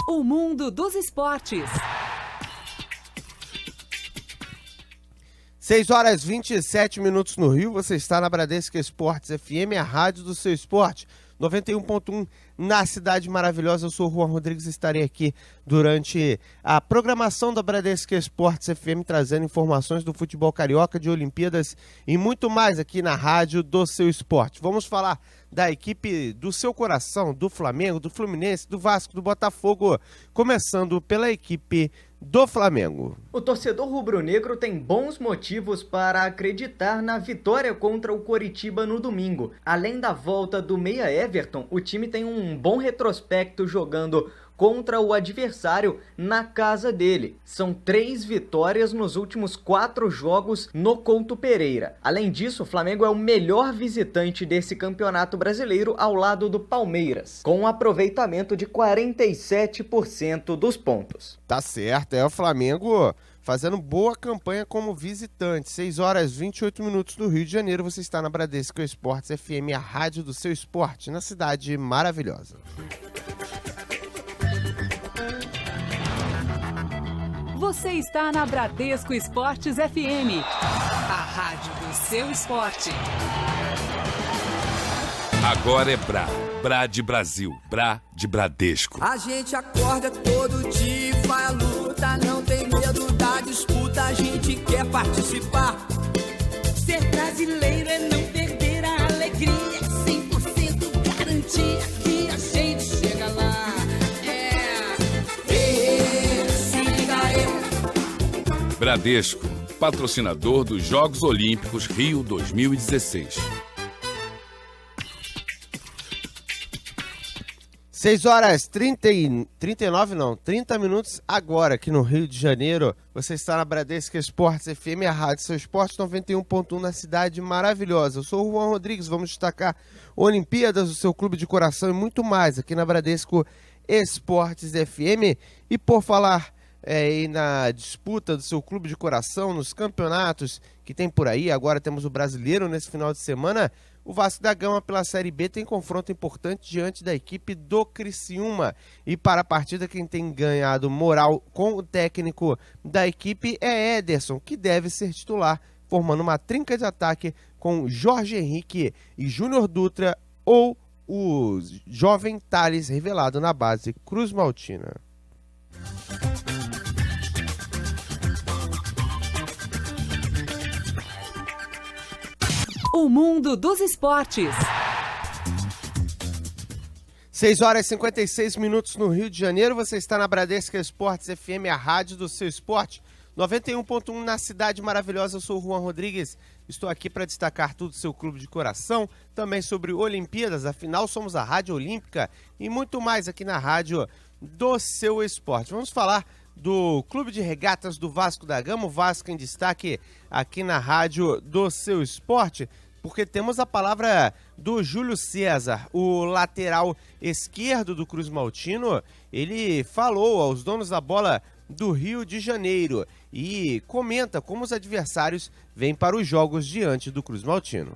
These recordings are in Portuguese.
O mundo dos esportes. 6h27 no Rio, você está na Bradesco Esportes FM, a rádio do seu esporte. 91.1 na Cidade Maravilhosa. Eu sou o Juan Rodrigues e estarei aqui durante a programação da Bradesco Esportes FM, trazendo informações do futebol carioca, de Olimpíadas e muito mais aqui na rádio do seu esporte. Vamos falar da equipe do seu coração, do Flamengo, do Fluminense, do Vasco, do Botafogo, começando pela equipe do Flamengo. O torcedor rubro-negro tem bons motivos para acreditar na vitória contra o Coritiba no domingo. Além da volta do meia Everton, o time tem um bom retrospecto jogando contra o adversário na casa dele. São 3 vitórias nos últimos 4 jogos no Couto Pereira. Além disso, o Flamengo é o melhor visitante desse campeonato brasileiro ao lado do Palmeiras, com um aproveitamento de 47% dos pontos. Tá certo, é o Flamengo fazendo boa campanha como visitante. 6h28 no Rio de Janeiro. Você está na Bradesco Esportes FM, a rádio do seu esporte, na Cidade Maravilhosa. Você está na Bradesco Esportes FM, a rádio do seu esporte. Agora é Brá de Brasil, Brá de Bradesco. A gente acorda todo dia, vai à luta, não tem medo da disputa, a gente quer participar. Ser brasileiro é não perder a alegria, 100% garantia que a gente chega lá. Bradesco, patrocinador dos Jogos Olímpicos Rio 2016. 30 minutos agora aqui no Rio de Janeiro. Você está na Bradesco Esportes FM, a rádio seu esporte, 91.1 na Cidade Maravilhosa. Eu sou o Juan Rodrigues, vamos destacar Olimpíadas, o seu clube de coração e muito mais aqui na Bradesco Esportes FM. E por falar e na disputa do seu clube de coração, nos campeonatos que tem por aí, agora temos o Brasileiro nesse final de semana. O Vasco da Gama pela Série B tem confronto importante diante da equipe do Criciúma. E para a partida, quem tem ganhado moral com o técnico da equipe é Ederson, que deve ser titular, formando uma trinca de ataque com Jorge Henrique e Júnior Dutra, ou o jovem Thales, revelado na base Cruz Maltina. O mundo dos esportes. 6h56 no Rio de Janeiro. Você está na Bradesco Esportes FM, a rádio do seu esporte. 91.1 na Cidade Maravilhosa. Eu sou o Juan Rodrigues. Estou aqui para destacar tudo do seu clube de coração. Também sobre Olimpíadas. Afinal, somos a Rádio Olímpica. E muito mais aqui na rádio do seu esporte. Vamos falar do Clube de Regatas do Vasco da Gama, o Vasco em destaque aqui na rádio do seu esporte, porque temos a palavra do Júlio César, o lateral esquerdo do Cruz Maltino. Ele falou aos donos da bola do Rio de Janeiro e comenta como os adversários vêm para os jogos diante do Cruz Maltino.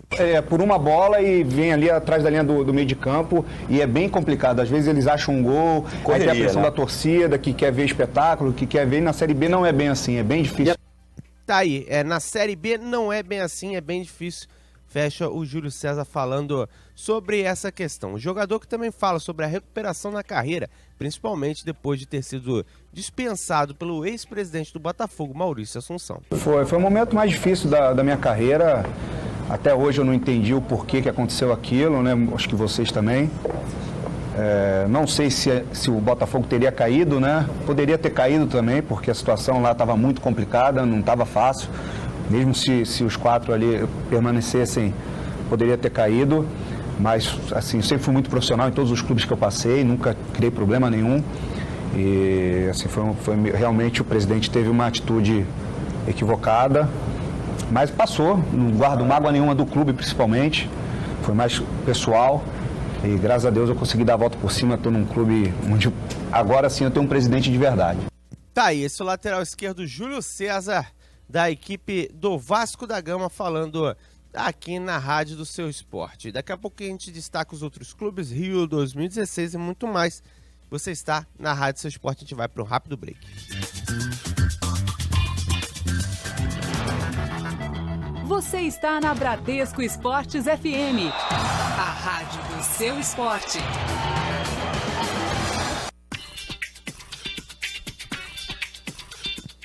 Por uma bola e vem ali atrás da linha do meio de campo e é bem complicado. Às vezes eles acham um gol, aí tem a pressão da torcida que quer ver espetáculo, que quer ver. Na Série B não é bem assim, é bem difícil. Tá aí, na Série B não é bem assim, é bem difícil. Fecha o Júlio César falando sobre essa questão. O jogador que também fala sobre a recuperação na carreira, principalmente depois de ter sido dispensado pelo ex-presidente do Botafogo, Maurício Assunção. Foi o momento mais difícil da minha carreira. Até hoje eu não entendi o porquê que aconteceu aquilo, né? Acho que vocês também. Não sei se o Botafogo teria caído, né? Poderia ter caído também, porque a situação lá estava muito complicada, não estava fácil. Mesmo se os 4 ali permanecessem, poderia ter caído. Mas, assim, eu sempre fui muito profissional em todos os clubes que eu passei, nunca criei problema nenhum. E, assim, realmente o presidente teve uma atitude equivocada, mas passou, não guardo mágoa nenhuma do clube, principalmente. Foi mais pessoal e, graças a Deus, eu consegui dar a volta por cima. Estou num clube onde agora sim eu tenho um presidente de verdade. Tá aí, esse é o lateral esquerdo Júlio César, da equipe do Vasco da Gama, falando aqui na rádio do seu esporte. Daqui a pouco a gente destaca os outros clubes, Rio 2016 e muito mais. Você está na Rádio Seu Esporte, a gente vai para um rápido break. Você está na Bradesco Esportes FM, a rádio do seu esporte.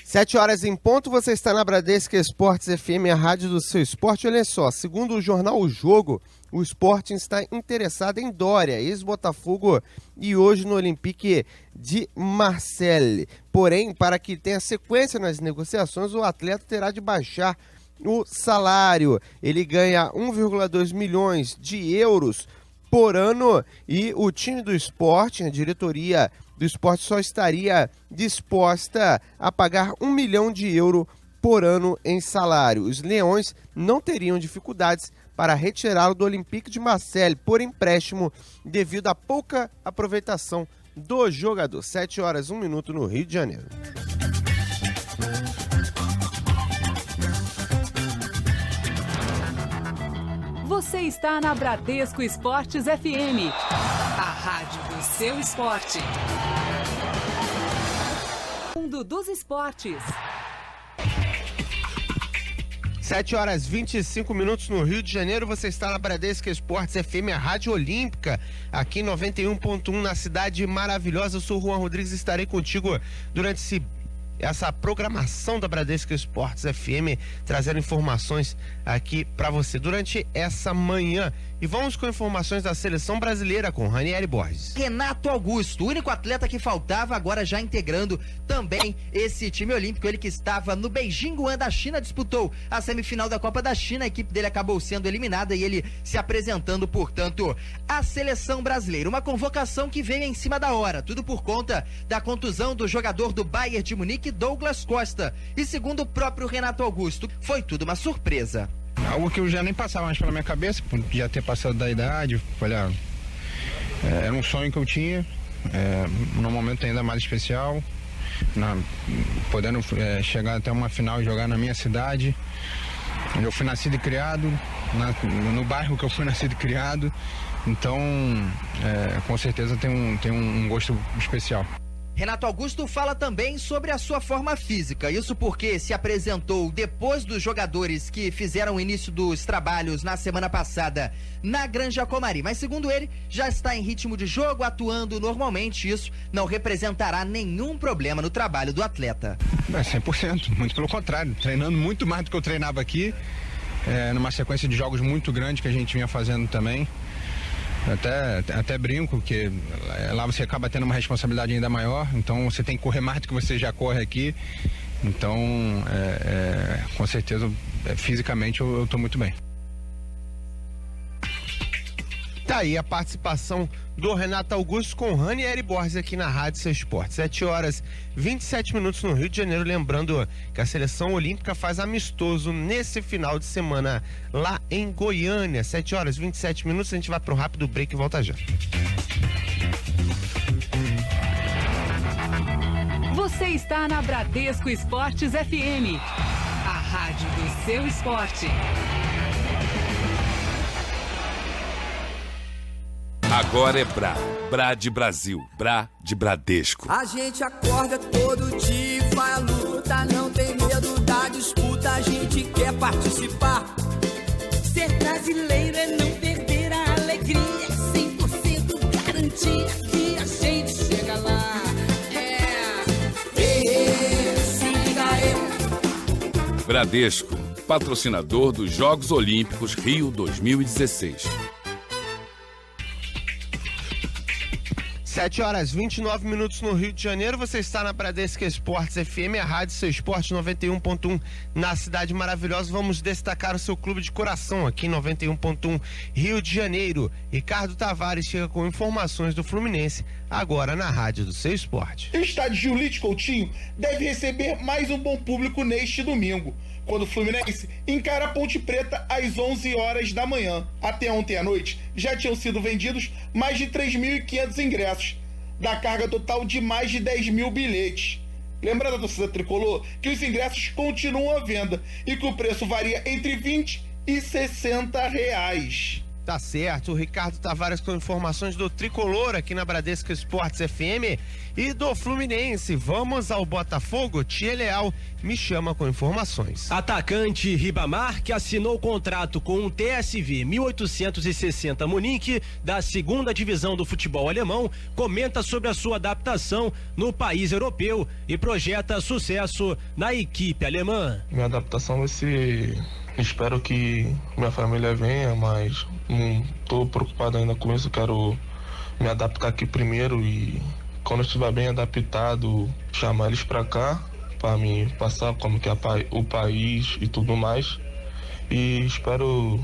Sete horas em ponto, você está na Bradesco Esportes FM, a rádio do seu esporte. Olha só, segundo o jornal O Jogo, o Sporting está interessado em Dória, ex-Botafogo, e hoje no Olympique de Marseille. Porém, para que tenha sequência nas negociações, o atleta terá de baixar o salário. Ele ganha 1,2 milhões de euros por ano e o time do Sporting, a diretoria do Sporting, só estaria disposta a pagar 1 milhão de euros por ano em salário. Os Leões não teriam dificuldades para retirá-lo do Olympique de Marseille por empréstimo devido à pouca aproveitação do jogador. 7 horas, 1 minuto no Rio de Janeiro. Você está na Bradesco Esportes FM, a rádio do seu esporte. Mundo dos esportes. 7 horas 25 minutos no Rio de Janeiro, você está na Bradesco Esportes FM, a Rádio Olímpica, aqui em 91.1 na cidade maravilhosa. Eu sou o Juan Rodrigues e estarei contigo durante essa programação da Bradesco Esportes FM, trazendo informações aqui para você durante essa manhã. E vamos com informações da seleção brasileira com Ranieri Borges. Renato Augusto, o único atleta que faltava, agora já integrando também esse time olímpico. Ele que estava no Beijing Guan da China, disputou a semifinal da Copa da China. A equipe dele acabou sendo eliminada e ele se apresentando, portanto, à seleção brasileira. Uma convocação que veio em cima da hora, tudo por conta da contusão do jogador do Bayern de Munique, Douglas Costa. E segundo o próprio Renato Augusto, foi tudo uma surpresa. Algo que eu já nem passava mais pela minha cabeça, por já ter passado da idade. Olha, era um sonho que eu tinha, num momento ainda mais especial, podendo chegar até uma final e jogar na minha cidade, onde eu fui nascido e criado, no bairro que eu fui nascido e criado. Então, com certeza tem um gosto especial. Renato Augusto fala também sobre a sua forma física, isso porque se apresentou depois dos jogadores que fizeram o início dos trabalhos na semana passada na Granja Comari, mas segundo ele, já está em ritmo de jogo, atuando normalmente. Isso não representará nenhum problema no trabalho do atleta. 100%, muito pelo contrário, treinando muito mais do que eu treinava aqui, numa sequência de jogos muito grande que a gente vinha fazendo também. Até brinco, porque lá você acaba tendo uma responsabilidade ainda maior, então você tem que correr mais do que você já corre aqui. Então, com certeza, fisicamente eu estou muito bem. Tá aí a participação do Renato Augusto com Ranieri Borges aqui na Rádio Seu Esporte. 7 horas 27 minutos no Rio de Janeiro. Lembrando que a seleção olímpica faz amistoso nesse final de semana lá em Goiânia. 7 horas 27 minutos. A gente vai para um rápido break e volta já. Você está na Bradesco Esportes FM, a rádio do seu esporte. Agora é Brá de Brasil, Brá de Bradesco. A gente acorda todo dia e vai à luta, não tem medo da disputa, a gente quer participar. Ser brasileiro é não perder a alegria, 100% garantia que a gente chega lá. Bradesco, patrocinador dos Jogos Olímpicos Rio 2016. 7 horas 29 minutos no Rio de Janeiro. Você está na Bradesco Esportes FM, a rádio Seu Esporte 91.1 na cidade maravilhosa. Vamos destacar o seu clube de coração aqui em 91.1 Rio de Janeiro. Ricardo Tavares chega com informações do Fluminense agora na rádio do Seu Esporte. O estádio Julite Coutinho deve receber mais um bom público neste domingo, quando o Fluminense encara a Ponte Preta às 11 horas da manhã. Até ontem à noite, já tinham sido vendidos mais de 3.500 ingressos, da carga total de mais de 10 mil bilhetes. Lembrando a torcida tricolor que os ingressos continuam à venda e que o preço varia entre 20 e 60 reais. Tá certo, o Ricardo Tavares com informações do Tricolor aqui na Bradesco Esportes FM e do Fluminense. Vamos ao Botafogo, Tia Leal me chama com informações. Atacante Ribamar, que assinou contrato com o TSV 1860 Munique, da 2ª divisão do futebol alemão, comenta sobre a sua adaptação no país europeu e projeta sucesso na equipe alemã. Minha adaptação vai ser... Espero que minha família venha, mas não estou preocupado ainda com isso. Quero me adaptar aqui primeiro e quando eu estiver bem adaptado, chamar eles para cá, para me passar como que é o país e tudo mais. E espero,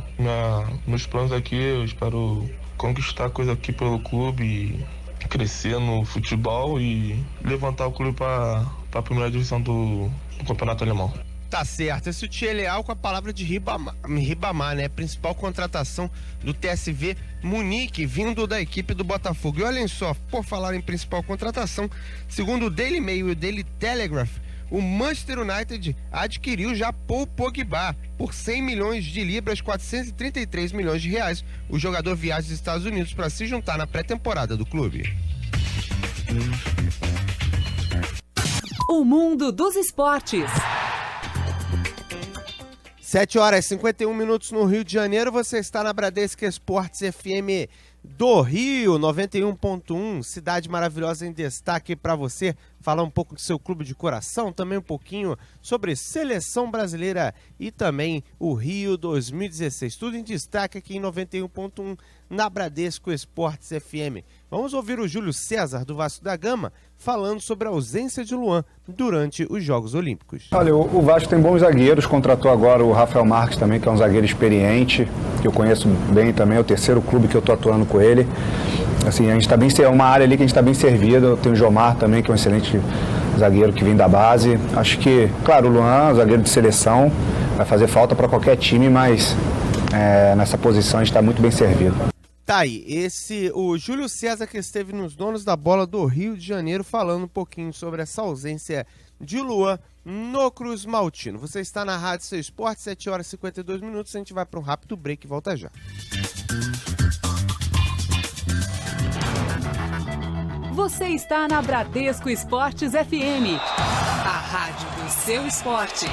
meus planos aqui, eu espero conquistar coisa aqui pelo clube, crescer no futebol e levantar o clube para a primeira divisão do campeonato alemão. Tá certo, esse Tia Leal com a palavra de Ribamar, né? Principal contratação do TSV Munique, vindo da equipe do Botafogo. E olhem só, por falar em principal contratação, segundo o Daily Mail e o Daily Telegraph, o Manchester United adquiriu já Paul Pogba por 100 milhões de libras, 433 milhões de reais. O jogador viaja dos Estados Unidos para se juntar na pré-temporada do clube. O mundo dos esportes. 7h51 no Rio de Janeiro, você está na Bradesco Esportes FM do Rio, 91.1, cidade maravilhosa em destaque para você, falar um pouco do seu clube de coração, também um pouquinho sobre seleção brasileira e também o Rio 2016, tudo em destaque aqui em 91.1 na Bradesco Esportes FM. Vamos ouvir o Júlio César do Vasco da Gama falando sobre a ausência de Luan durante os Jogos Olímpicos. Olha, o Vasco tem bons zagueiros, contratou agora o Rafael Marques também, que é um zagueiro experiente, que eu conheço bem também, é o 3º clube que eu tô atuando com ele. Assim, a gente tá bem, é uma área ali que a gente está bem servido. Tem o Jomar também, que é um excelente zagueiro que vem da base. Acho que, claro, o Luan, zagueiro de seleção, vai fazer falta para qualquer time, mas nessa posição a gente está muito bem servido. Tá aí, o Júlio César, que esteve nos Donos da Bola do Rio de Janeiro, falando um pouquinho sobre essa ausência de Luan no Cruz Maltino. Você está na Rádio Seu Esporte, 7h52, a gente vai para um rápido break e volta já. Você está na Bradesco Esportes FM, a rádio do seu esporte.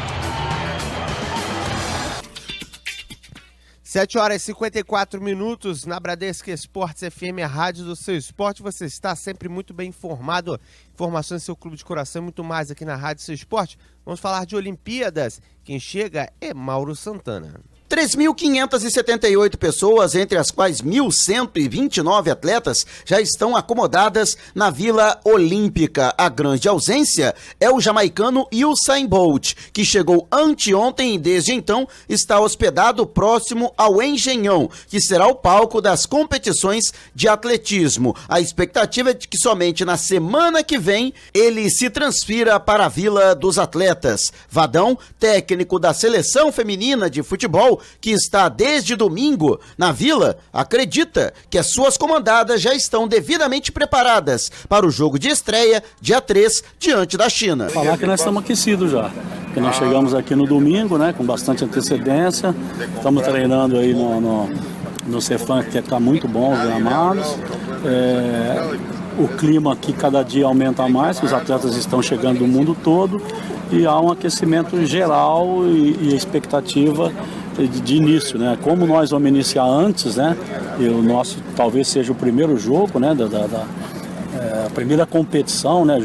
7h54 na Bradesco Esportes FM, a rádio do seu esporte. Você está sempre muito bem informado. Informações do seu clube de coração e muito mais aqui na Rádio Seu Esporte. Vamos falar de Olimpíadas. Quem chega é Mauro Santana. 3.578 pessoas, entre as quais 1.129 atletas, já estão acomodadas na Vila Olímpica. A grande ausência é o jamaicano Usain Bolt, que chegou anteontem e desde então está hospedado próximo ao Engenhão, que será o palco das competições de atletismo. A expectativa é de que somente na semana que vem ele se transfira para a Vila dos Atletas. Vadão, técnico da seleção feminina de futebol, que está desde domingo na Vila, acredita que as suas comandadas já estão devidamente preparadas para o jogo de estreia, dia 3, diante da China. Falar que nós estamos aquecidos já, que nós chegamos aqui no domingo, né, com bastante antecedência, estamos treinando aí no Cefran, que está muito bom, os gramados. O clima aqui cada dia aumenta mais, os atletas estão chegando do mundo todo e há um aquecimento geral e expectativa de início, né? Como nós vamos iniciar antes, né? E o nosso talvez seja o primeiro jogo, né? A primeira competição, né?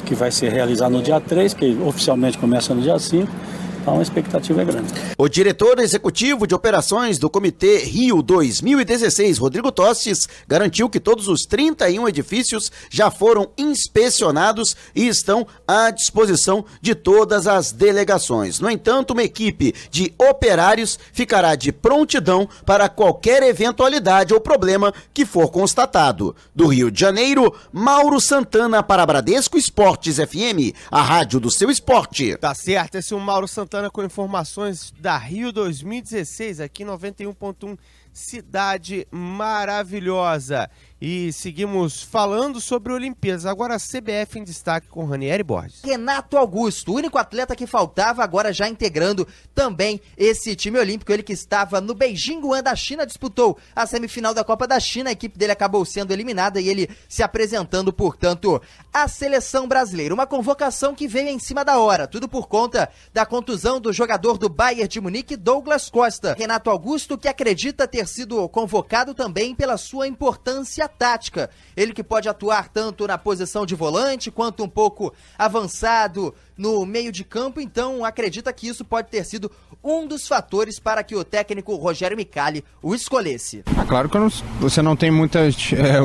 Que vai ser realizada no dia 3, que oficialmente começa no dia 5. Então a expectativa é grande. O diretor executivo de operações do Comitê Rio 2016, Rodrigo Tostes, garantiu que todos os 31 edifícios já foram inspecionados e estão à disposição de todas as delegações. No entanto, uma equipe de operários ficará de prontidão para qualquer eventualidade ou problema que for constatado. Do Rio de Janeiro, Mauro Santana para Bradesco Esportes FM, a rádio do seu esporte. Tá certo, esse é o Mauro Santana com informações da Rio 2016, aqui 91.1, cidade maravilhosa. E seguimos falando sobre Olimpíadas. Agora a CBF em destaque com Ranieri Borges. Renato Augusto, o único atleta que faltava, agora já integrando também esse time olímpico. Ele que estava no Beijing-Guan da China, disputou a semifinal da Copa da China. A equipe dele acabou sendo eliminada e ele se apresentando, portanto, à seleção brasileira. Uma convocação que veio em cima da hora, tudo por conta da contusão do jogador do Bayern de Munique, Douglas Costa. Renato Augusto, que acredita ter sido convocado também pela sua importância tática. Ele que pode atuar tanto na posição de volante quanto um pouco avançado no meio de campo, então acredita que isso pode ter sido um dos fatores para que o técnico Rogério Micali o escolhesse. Claro que você não tem muitas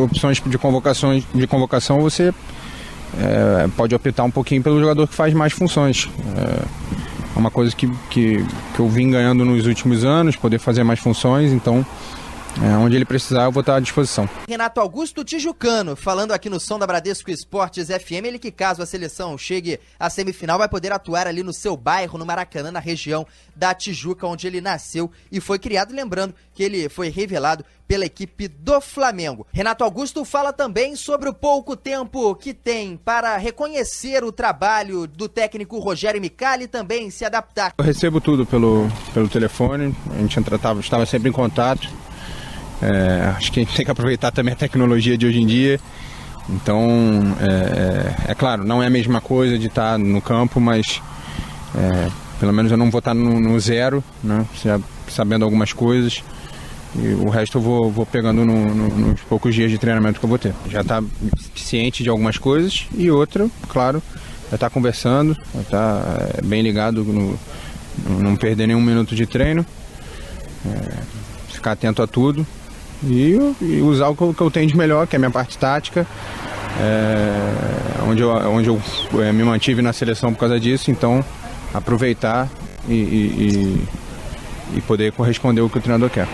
opções de convocação, você pode optar um pouquinho pelo jogador que faz mais funções. É uma coisa que eu vim ganhando nos últimos anos, poder fazer mais funções, então onde ele precisar eu vou estar à disposição. Renato Augusto Tijucano, falando aqui no som da Bradesco Esportes FM, ele que caso a seleção chegue à semifinal vai poder atuar ali no seu bairro, no Maracanã, na região da Tijuca, onde ele nasceu e foi criado, lembrando que ele foi revelado pela equipe do Flamengo. Renato Augusto fala também sobre o pouco tempo que tem para reconhecer o trabalho do técnico Rogério Micali e também se adaptar. Eu recebo tudo pelo telefone, a gente estava sempre em contato. Acho que a gente tem que aproveitar também a tecnologia de hoje em dia. Então, é claro, não é a mesma coisa de estar no campo, mas pelo menos eu não vou estar no zero, né, sabendo algumas coisas. E o resto eu vou pegando nos poucos dias de treinamento que eu vou ter. Já está ciente de algumas coisas e outra, claro, já está conversando, já está bem ligado, não perder nenhum minuto de treino, ficar atento a tudo. E usar o que eu tenho de melhor, que é a minha parte tática, onde eu me mantive na seleção por causa disso, então aproveitar e poder corresponder ao que o treinador quer.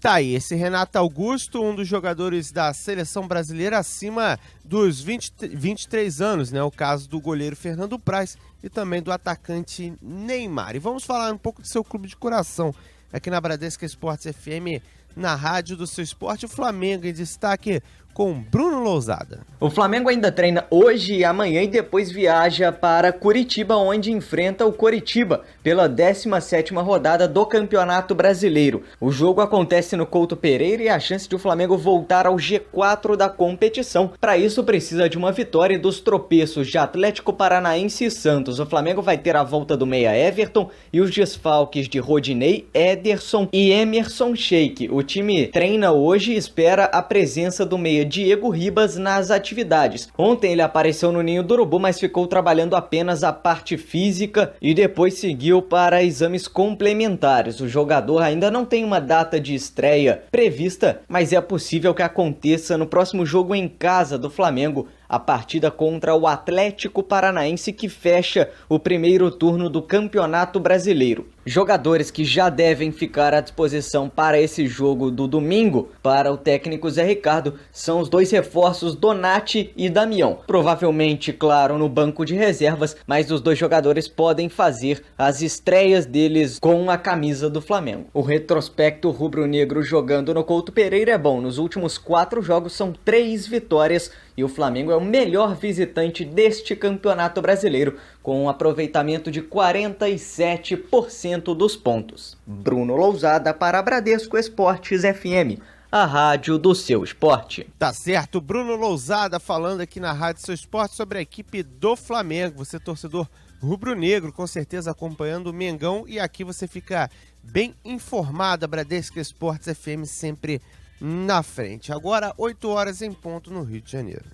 Tá aí, esse Renato Augusto, um dos jogadores da seleção brasileira acima dos 23 anos, né? O caso do goleiro Fernando Praz e também do atacante Neymar. E vamos falar um pouco do seu clube de coração aqui na Bradesco Esportes FM, na rádio do seu esporte. O Flamengo em destaque com Bruno Lousada. O Flamengo ainda treina hoje e amanhã e depois viaja para Curitiba, onde enfrenta o Coritiba pela 17ª rodada do Campeonato Brasileiro. O jogo acontece no Couto Pereira e a chance de o Flamengo voltar ao G4 da competição. Para isso precisa de uma vitória dos tropeços de Atlético Paranaense e Santos. O Flamengo vai ter a volta do meia Everton e os desfalques de Rodinei, Ederson e Emerson Sheik. O time treina hoje e espera a presença do meia Diego Ribas nas atividades. Ontem ele apareceu no Ninho do Urubu, mas ficou trabalhando apenas a parte física e depois seguiu para exames complementares. O jogador ainda não tem uma data de estreia prevista, mas é possível que aconteça no próximo jogo em casa do Flamengo, a partida contra o Atlético Paranaense, que fecha o primeiro turno do Campeonato Brasileiro. Jogadores que já devem ficar à disposição para esse jogo do domingo, para o técnico Zé Ricardo, são os dois reforços Donati e Damião. Provavelmente, claro, no banco de reservas, mas os dois jogadores podem fazer as estreias deles com a camisa do Flamengo. O retrospecto rubro-negro jogando no Couto Pereira é bom. Nos últimos 4 jogos são 3 vitórias e o Flamengo é o melhor visitante deste Campeonato Brasileiro, com um aproveitamento de 47% dos pontos. Bruno Lousada para Bradesco Esportes FM, a rádio do seu esporte. Tá certo, Bruno Lousada falando aqui na rádio do seu esporte sobre a equipe do Flamengo. Você torcedor rubro-negro, com certeza acompanhando o Mengão, e aqui você fica bem informado. A Bradesco Esportes FM sempre na frente. Agora 8 horas em ponto no Rio de Janeiro.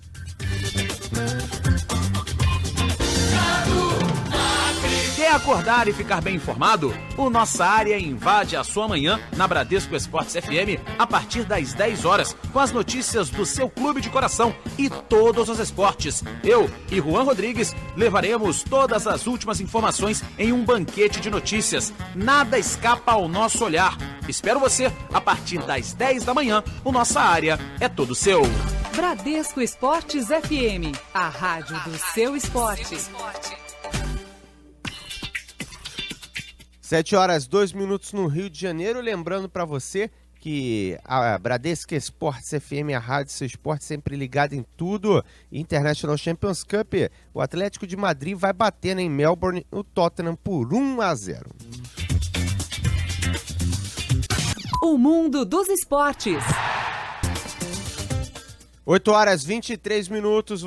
Quer acordar e ficar bem informado? O Nossa Área invade a sua manhã na Bradesco Esportes FM a partir das 10 horas, com as notícias do seu clube de coração e todos os esportes. Eu e Juan Rodrigues levaremos todas as últimas informações em um banquete de notícias. Nada escapa ao nosso olhar. Espero você a partir das 10 da manhã. O Nossa Área é todo seu. Bradesco Esportes FM, a rádio do seu esporte. 7 horas 2 minutos no Rio de Janeiro. Lembrando para você que a Bradesco Esportes FM, a rádio seu esporte sempre ligado em tudo. International Champions Cup, o Atlético de Madrid vai bater em Melbourne o Tottenham por 1-0. O mundo dos esportes. 8h23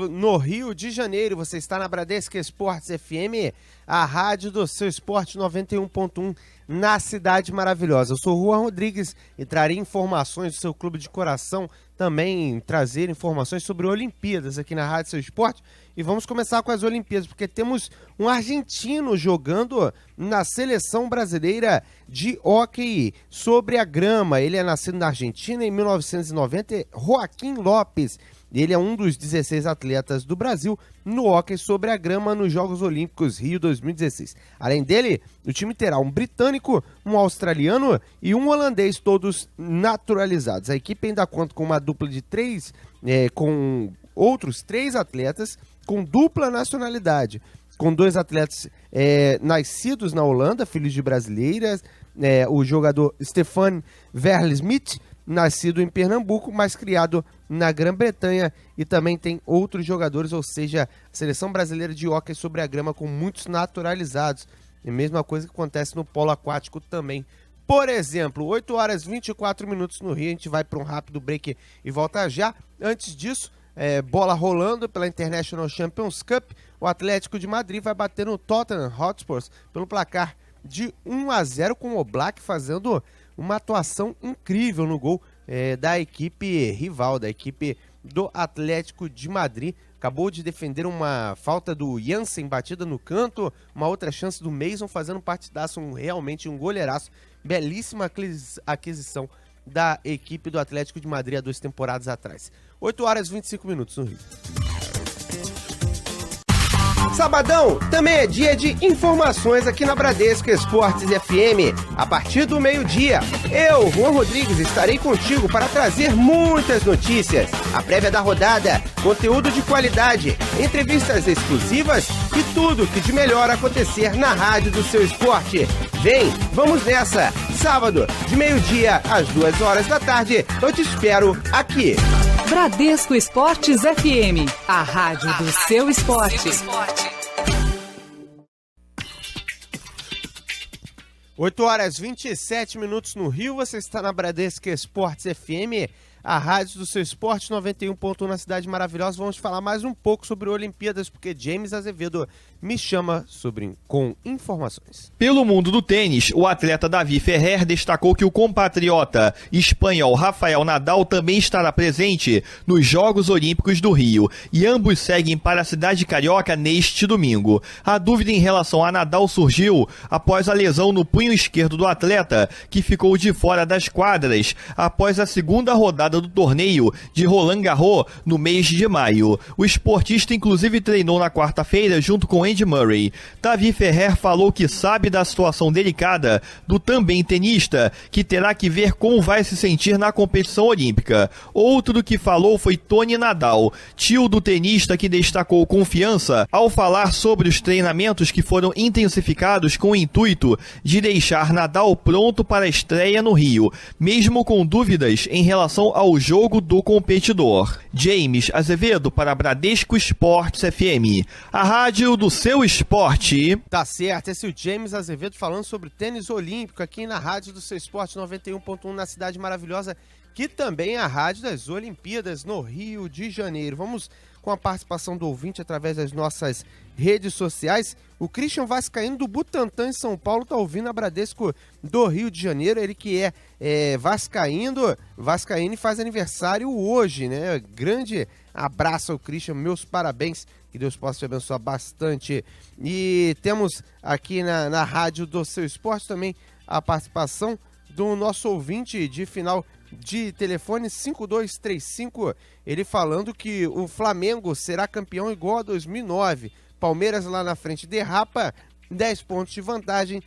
no Rio de Janeiro. Você está na Bradesco Esportes FM, a rádio do seu esporte 91.1 na Cidade Maravilhosa. Eu sou o Juan Rodrigues e trarei informações do seu clube de coração, também trazer informações sobre Olimpíadas aqui na Rádio Seu Esporte. E vamos começar com as Olimpíadas, porque temos um argentino jogando na seleção brasileira de hóquei sobre a grama. Ele é nascido na Argentina em 1990, Joaquim Lopes. Ele é um dos 16 atletas do Brasil no hóquei sobre a grama nos Jogos Olímpicos Rio 2016. Além dele, o time terá um britânico, um australiano e um holandês, todos naturalizados. A equipe ainda conta com uma dupla de com outros 3 atletas com dupla nacionalidade, com 2 atletas nascidos na Holanda, filhos de brasileiras, o jogador Stefan Verlesmith, nascido em Pernambuco, mas criado na Grã-Bretanha, e também tem outros jogadores, ou seja, a seleção brasileira de hóquei sobre a grama com muitos naturalizados. É a mesma coisa que acontece no polo aquático também. Por exemplo, 8h24 no Rio, a gente vai para um rápido break e volta já. Antes disso, bola rolando pela International Champions Cup, o Atlético de Madrid vai bater no Tottenham Hotspur pelo placar de 1-0, com o Oblak fazendo uma atuação incrível no gol da equipe rival, da equipe do Atlético de Madrid. Acabou de defender uma falta do Jansen, batida no canto, uma outra chance do Mason, fazendo partidaço, realmente um goleiraço. Belíssima aquisição da equipe do Atlético de Madrid há 2 temporadas atrás. 8h25 no Rio. Sabadão também é dia de informações aqui na Bradesco Esportes FM. A partir do meio-dia, eu, Juan Rodrigues, estarei contigo para trazer muitas notícias, a prévia da rodada, conteúdo de qualidade, entrevistas exclusivas e tudo que de melhor acontecer na rádio do seu esporte. Vem, vamos nessa! Sábado, de meio-dia às 2h da tarde, eu te espero aqui. Bradesco Esportes FM, a rádio do seu esporte. 8h27 no Rio, você está na Bradesco Esportes FM, a rádio do seu esporte 91.1 na Cidade Maravilhosa. Vamos falar mais um pouco sobre Olimpíadas, porque James Azevedo me chama com informações. Pelo mundo do tênis, o atleta Davi Ferrer destacou que o compatriota espanhol Rafael Nadal também estará presente nos Jogos Olímpicos do Rio, e ambos seguem para a cidade carioca neste domingo. A dúvida em relação a Nadal surgiu após a lesão no punho esquerdo do atleta, que ficou de fora das quadras após a segunda rodada do torneio de Roland Garros no mês de maio. O esportista inclusive treinou na quarta-feira junto com Andy Murray. Davi Ferrer falou que sabe da situação delicada do também tenista, que terá que ver como vai se sentir na competição olímpica. Outro que falou foi Tony Nadal, tio do tenista, que destacou confiança ao falar sobre os treinamentos que foram intensificados com o intuito de deixar Nadal pronto para a estreia no Rio, mesmo com dúvidas em relação ao jogo do competidor. James Azevedo para Bradesco Esportes FM, a rádio do seu esporte. Tá certo, esse é o James Azevedo falando sobre tênis olímpico aqui na rádio do seu esporte 91.1 na Cidade Maravilhosa, que também é a rádio das Olimpíadas no Rio de Janeiro. Vamos com a participação do ouvinte através das nossas redes sociais. O Christian Vascaíno do Butantã, em São Paulo, está ouvindo a Bradesco do Rio de Janeiro. Ele que é vascaíno e faz aniversário hoje, né? Grande abraço ao Christian, meus parabéns, que Deus possa te abençoar bastante. E temos aqui na rádio do seu esporte também a participação do nosso ouvinte de final de telefone 5235, ele falando que o Flamengo será campeão igual a 2009. Palmeiras lá na frente derrapa, 10 pontos de vantagem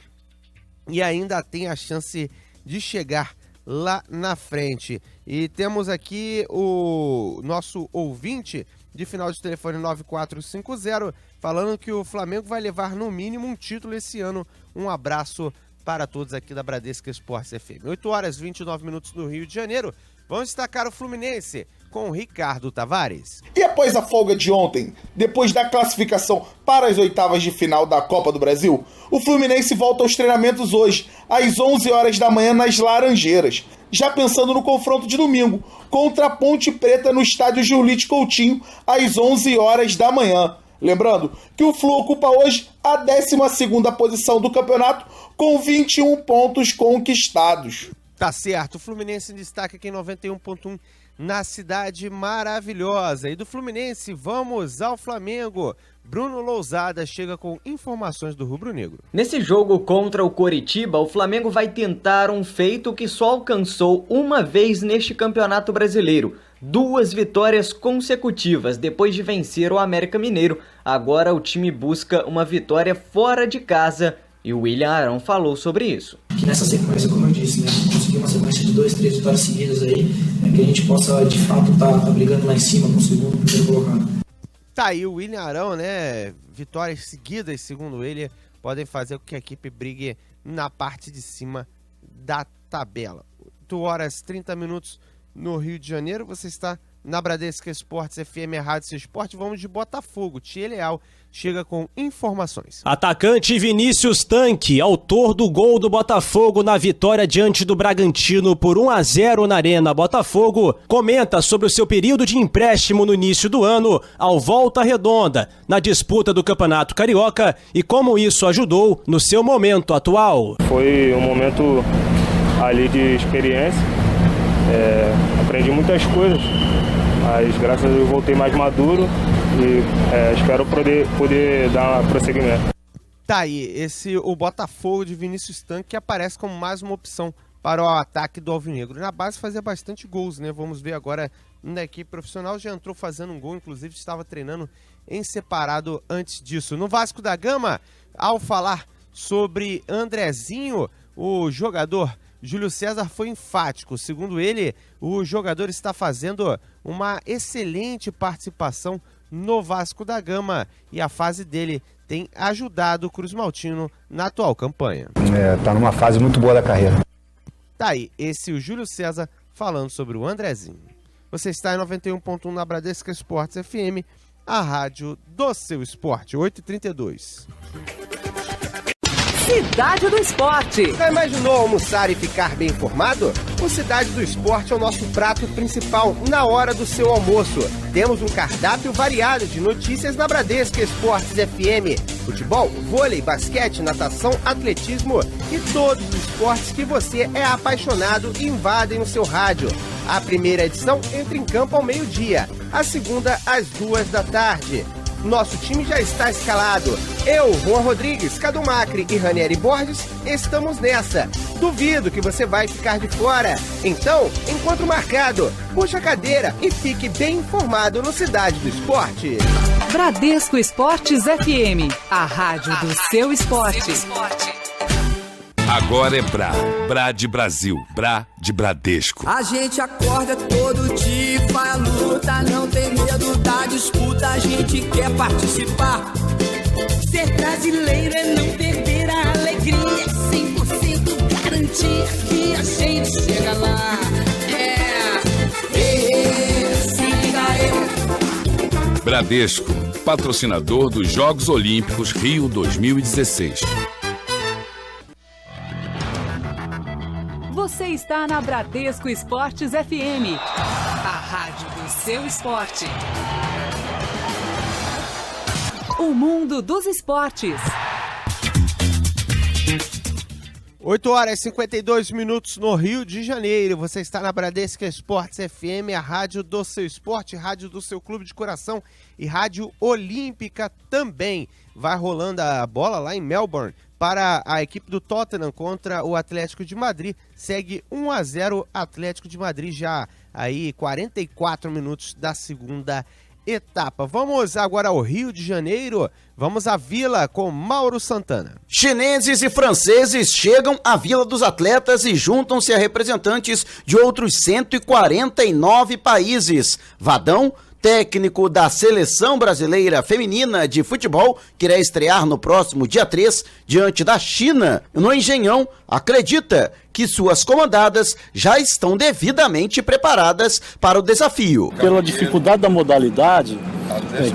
e ainda tem a chance de chegar lá na frente. E temos aqui o nosso ouvinte de final de telefone 9450 falando que o Flamengo vai levar no mínimo um título esse ano. Um abraço para todos aqui da Bradesco Esportes FM. 8 horas e 29 minutos no Rio de Janeiro. Vamos destacar o Fluminense com o Ricardo Tavares. E após a folga de ontem, depois da classificação para as oitavas de final da Copa do Brasil, o Fluminense volta aos treinamentos hoje, às 11 horas da manhã nas Laranjeiras, já pensando no confronto de domingo, contra a Ponte Preta no estádio Giulite Coutinho, às 11 horas da manhã. Lembrando que o Flu ocupa hoje a 12ª posição do campeonato, com 21 pontos conquistados. Tá certo, o Fluminense destaca aqui em 91.1 na Cidade Maravilhosa. E do Fluminense, vamos ao Flamengo. Bruno Lousada chega com informações do rubro-negro. Nesse jogo contra o Coritiba, o Flamengo vai tentar um feito que só alcançou uma vez neste Campeonato Brasileiro. 2 vitórias consecutivas depois de vencer o América Mineiro. Agora o time busca uma vitória fora de casa e o William Arão falou sobre isso. Que nessa sequência, como eu disse, né, conseguir uma sequência de 2, 3 vitórias seguidas aí, que a gente possa de fato tá brigando lá em cima com o segundo, primeiro colocado. Tá aí o William Arão, né? Vitórias seguidas, segundo ele, podem fazer com que a equipe brigue na parte de cima da tabela. 8 horas e 30 minutos no Rio de Janeiro. Você está na Bradesco Esportes FM, a Rádio Seu Esporte. Vamos de Botafogo. Tia Leal chega com informações. Atacante Vinícius Tanque, autor do gol do Botafogo na vitória diante do Bragantino por 1-0 na Arena Botafogo, comenta sobre o seu período de empréstimo no início do ano ao Volta Redonda, na disputa do Campeonato Carioca e como isso ajudou no seu momento atual. Foi um momento ali de experiência, aprendi muitas coisas, mas graças a Deus eu voltei mais maduro e espero poder dar prosseguimento. Tá aí, o Botafogo de Vinícius Tanque que aparece como mais uma opção para o ataque do Alvinegro. Na base fazia bastante gols, né? Vamos ver agora na equipe profissional, já entrou fazendo um gol, inclusive estava treinando em separado antes disso. No Vasco da Gama, ao falar sobre Andrezinho, o jogador Júlio César foi enfático. Segundo ele, o jogador está fazendo uma excelente participação no Vasco da Gama e a fase dele tem ajudado o Cruz Maltino na atual campanha. Tá numa fase muito boa da carreira. Tá aí, esse é o Júlio César falando sobre o Andrezinho. Você está em 91.1 na Bradesco Esportes FM, a rádio do seu esporte, 8h32. Cidade do Esporte. Já imaginou almoçar e ficar bem informado? O Cidade do Esporte é o nosso prato principal na hora do seu almoço. Temos um cardápio variado de notícias na Bradesco Esportes FM. Futebol, vôlei, basquete, natação, atletismo e todos os esportes que você é apaixonado invadem o seu rádio. A primeira edição entra em campo ao meio-dia, a segunda às 14h. Nosso time já está escalado. Eu, Juan Rodrigues, Cadu Macri e Ranieri Borges estamos nessa. Duvido que você vai ficar de fora. Então, encontro marcado. Puxa a cadeira e fique bem informado no Cidade do Esporte. Bradesco Esportes FM, a rádio do seu esporte. Agora é Brá de Brasil, Brá de Bradesco. A gente acorda todo dia, vai à luta, não tem medo da disputa, a gente quer participar. Ser brasileiro é não perder a alegria, 100% garantia que a gente chega lá. Se liga aí. Bradesco, patrocinador dos Jogos Olímpicos Rio 2016. Você está na Bradesco Esportes FM, a rádio do seu esporte. O mundo dos esportes. 8 horas e 52 minutos no Rio de Janeiro. Você está na Bradesco Esportes FM, a rádio do seu esporte, rádio do seu clube de coração e rádio olímpica também. Vai rolando a bola lá em Melbourne para a equipe do Tottenham contra o Atlético de Madrid. Segue 1-0 Atlético de Madrid, já aí 44 minutos da segunda etapa. Vamos agora ao Rio de Janeiro, vamos à Vila com Mauro Santana. Chineses e franceses chegam à Vila dos Atletas e juntam-se a representantes de outros 149 países. Vadão técnico da Seleção Brasileira Feminina de Futebol, que irá estrear no próximo dia 3, diante da China, no Engenhão, acredita que suas comandadas já estão devidamente preparadas para o desafio. Pela dificuldade da modalidade,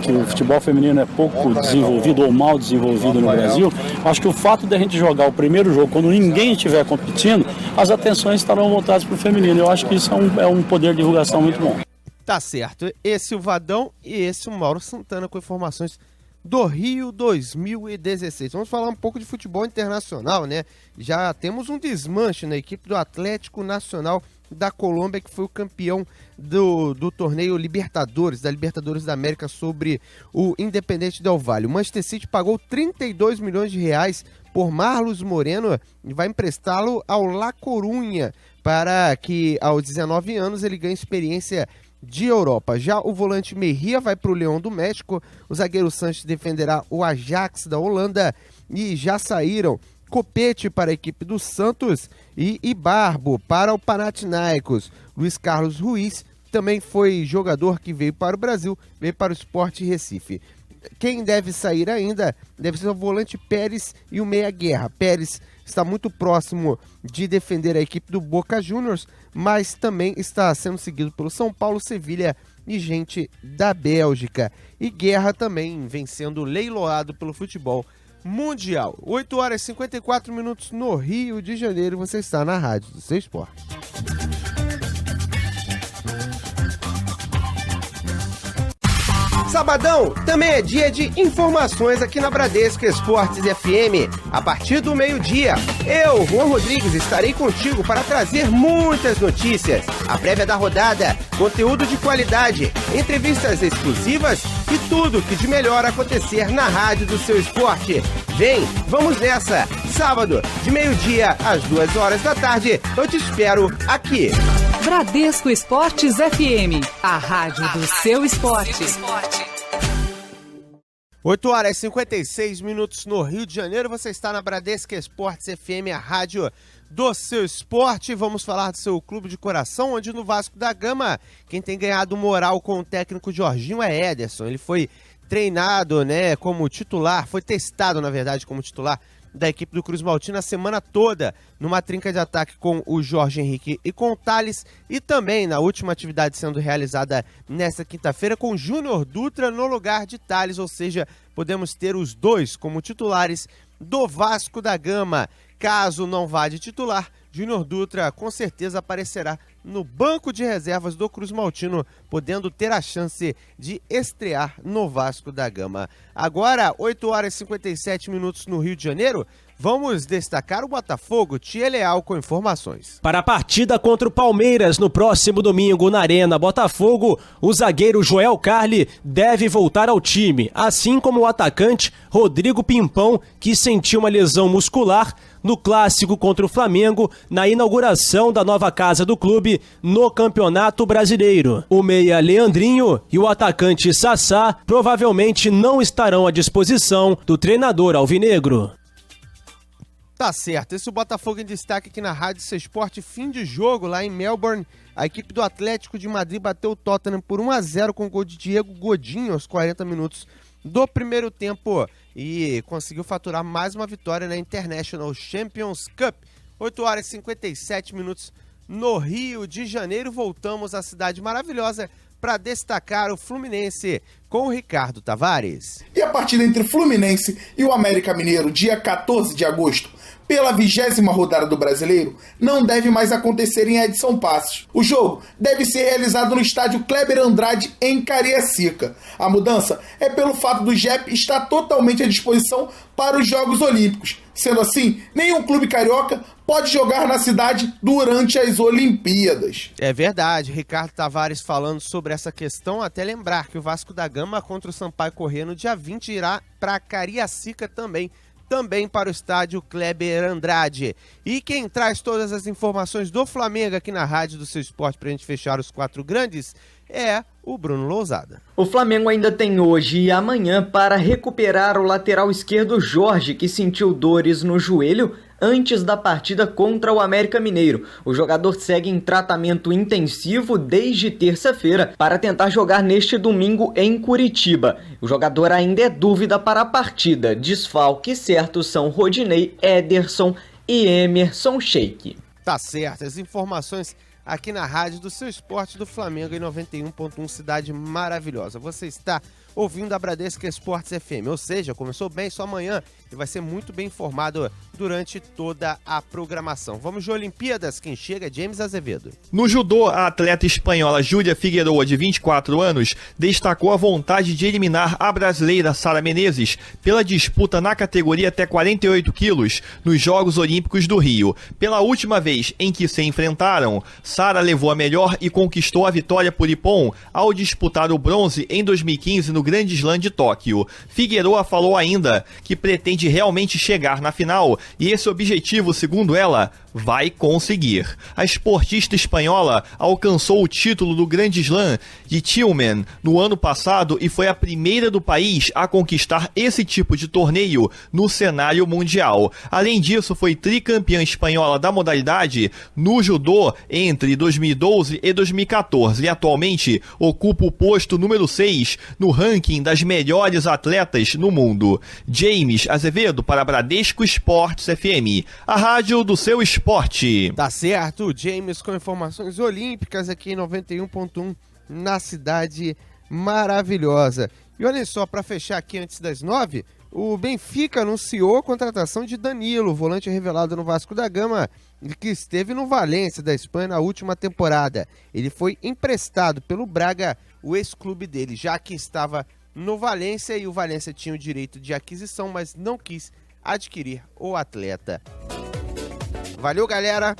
que o futebol feminino é pouco desenvolvido ou mal desenvolvido no Brasil, acho que o fato de a gente jogar o primeiro jogo quando ninguém estiver competindo, as atenções estarão voltadas para o feminino. Eu acho que isso é um poder de divulgação muito bom. Tá certo. Esse o Vadão e esse o Mauro Santana com informações do Rio 2016. Vamos falar um pouco de futebol internacional, né? Já temos um desmanche na equipe do Atlético Nacional da Colômbia, que foi o campeão do torneio Libertadores, da Libertadores da América, sobre o Independente Del Valle. O Manchester City pagou 32 milhões de reais por Marlos Moreno e vai emprestá-lo ao La Coruña para que aos 19 anos ele ganhe experiência de Europa. Já o volante Mejia vai para o Leão do México, o zagueiro Sanches defenderá o Ajax da Holanda e já saíram Copete para a equipe do Santos e Ibarbo para o Panathinaikos. Luiz Carlos Ruiz também foi jogador que veio para o Brasil, veio para o Sport Recife. Quem deve sair ainda deve ser o volante Pérez e o meia Guerra. Pérez está muito próximo de defender a equipe do Boca Juniors, mas também está sendo seguido pelo São Paulo, Sevilha e gente da Bélgica. E Guerra também vem sendo leiloado pelo futebol mundial. 8 horas e 54 minutos no Rio de Janeiro. Você está na Rádio do Seu Esporte. Sabadão também é dia de informações aqui na Bradesco Esportes FM. A partir do meio-dia, eu, Juan Rodrigues, estarei contigo para trazer muitas notícias. A prévia da rodada, conteúdo de qualidade, entrevistas exclusivas e tudo que de melhor acontecer na Rádio do Seu Esporte. Vem, vamos nessa! Sábado, de meio-dia às 2 horas da tarde, eu te espero aqui. Bradesco Esportes FM, a rádio do seu esporte. 8 horas e 56 minutos no Rio de Janeiro. Você está na Bradesco Esportes FM, a rádio do seu esporte. Vamos falar do seu clube de coração, onde no Vasco da Gama, quem tem ganhado moral com o técnico Jorginho é Ederson. Ele foi treinado, né, como titular, foi testado, na verdade, como titular da equipe do Cruz Maltino a semana toda, numa trinca de ataque com o Jorge Henrique e com o Thales, e também na última atividade sendo realizada nesta quinta-feira com Júnior Dutra no lugar de Thales, ou seja, podemos ter os dois como titulares do Vasco da Gama. Caso não vá de titular, Júnior Dutra com certeza aparecerá no banco de reservas do Cruz Maltino, podendo ter a chance de estrear no Vasco da Gama. Agora, 8 horas e 57 minutos no Rio de Janeiro, vamos destacar o Botafogo. Tia Leal com informações. Para a partida contra o Palmeiras no próximo domingo na Arena Botafogo, o zagueiro Joel Carli deve voltar ao time, assim como o atacante Rodrigo Pimpão, que sentiu uma lesão muscular no clássico contra o Flamengo na inauguração da nova casa do clube no Campeonato Brasileiro. O meia Leandrinho e o atacante Sassá provavelmente não estarão à disposição do treinador alvinegro. Tá certo, esse é o Botafogo em destaque aqui na Rádio Seu Esporte. Fim de jogo lá em Melbourne, a equipe do Atlético de Madrid bateu o Tottenham por 1-0 com o gol de Diego Godinho aos 40 minutos do primeiro tempo e conseguiu faturar mais uma vitória na International Champions Cup. 8 horas e 57 minutos no Rio de Janeiro. Voltamos à cidade maravilhosa para destacar o Fluminense com o Ricardo Tavares. E a partida entre Fluminense e o América Mineiro, dia 14 de agosto, pela 20ª rodada do Brasileiro, não deve mais acontecer em Edson Passos. O jogo deve ser realizado no estádio Kleber Andrade, em Cariacica. A mudança é pelo fato do JEP estar totalmente à disposição para os Jogos Olímpicos. Sendo assim, nenhum clube carioca pode jogar na cidade durante as Olimpíadas. É verdade, Ricardo Tavares falando sobre essa questão, até lembrar que o Vasco da Gama contra o Sampaio Corrêa no dia 20 irá para Cariacica também para o estádio Kleber Andrade. E quem traz todas as informações do Flamengo aqui na Rádio do Seu Esporte pra gente fechar os 4 grandes é o Bruno Lousada. O Flamengo ainda tem hoje e amanhã para recuperar o lateral esquerdo Jorge, que sentiu dores no joelho antes da partida contra o América Mineiro. O jogador segue em tratamento intensivo desde terça-feira para tentar jogar neste domingo em Curitiba. O jogador ainda é dúvida para a partida. Desfalques certos são Rodinei, Ederson e Emerson Sheik. Tá certo, as informações aqui na rádio do seu esporte do Flamengo em 91.1, cidade maravilhosa. Você está ouvindo a Bradesco Esportes FM, ou seja, começou bem sua manhã e vai ser muito bem informado durante toda a programação. Vamos de Olimpíadas, quem chega é James Azevedo. No judô, a atleta espanhola Júlia Figueroa, de 24 anos, destacou a vontade de eliminar a brasileira Sara Menezes pela disputa na categoria até 48 quilos nos Jogos Olímpicos do Rio. Pela última vez em que se enfrentaram, Sara levou a melhor e conquistou a vitória por ippon ao disputar o bronze em 2015 no Grande Slam de Tóquio. Figueroa falou ainda que pretende realmente chegar na final e esse objetivo, segundo ela, vai conseguir. A esportista espanhola alcançou o título do Grande Slam de Tillman no ano passado e foi a primeira do país a conquistar esse tipo de torneio no cenário mundial. Além disso, foi tricampeã espanhola da modalidade no judô entre 2012 e 2014 e atualmente ocupa o posto número 6 no ranking das melhores atletas no mundo. James Azevedo para Bradesco Esportes FM, a rádio do seu esporte. Tá certo, James com informações olímpicas aqui em 91.1 na cidade maravilhosa. E olha só, para fechar aqui antes das 9, o Benfica anunciou a contratação de Danilo, volante revelado no Vasco da Gama, que esteve no Valência da Espanha na última temporada. Ele foi emprestado pelo Braga, o ex-clube dele, já que estava no Valência e o Valência tinha o direito de aquisição, mas não quis adquirir o atleta. Valeu, galera!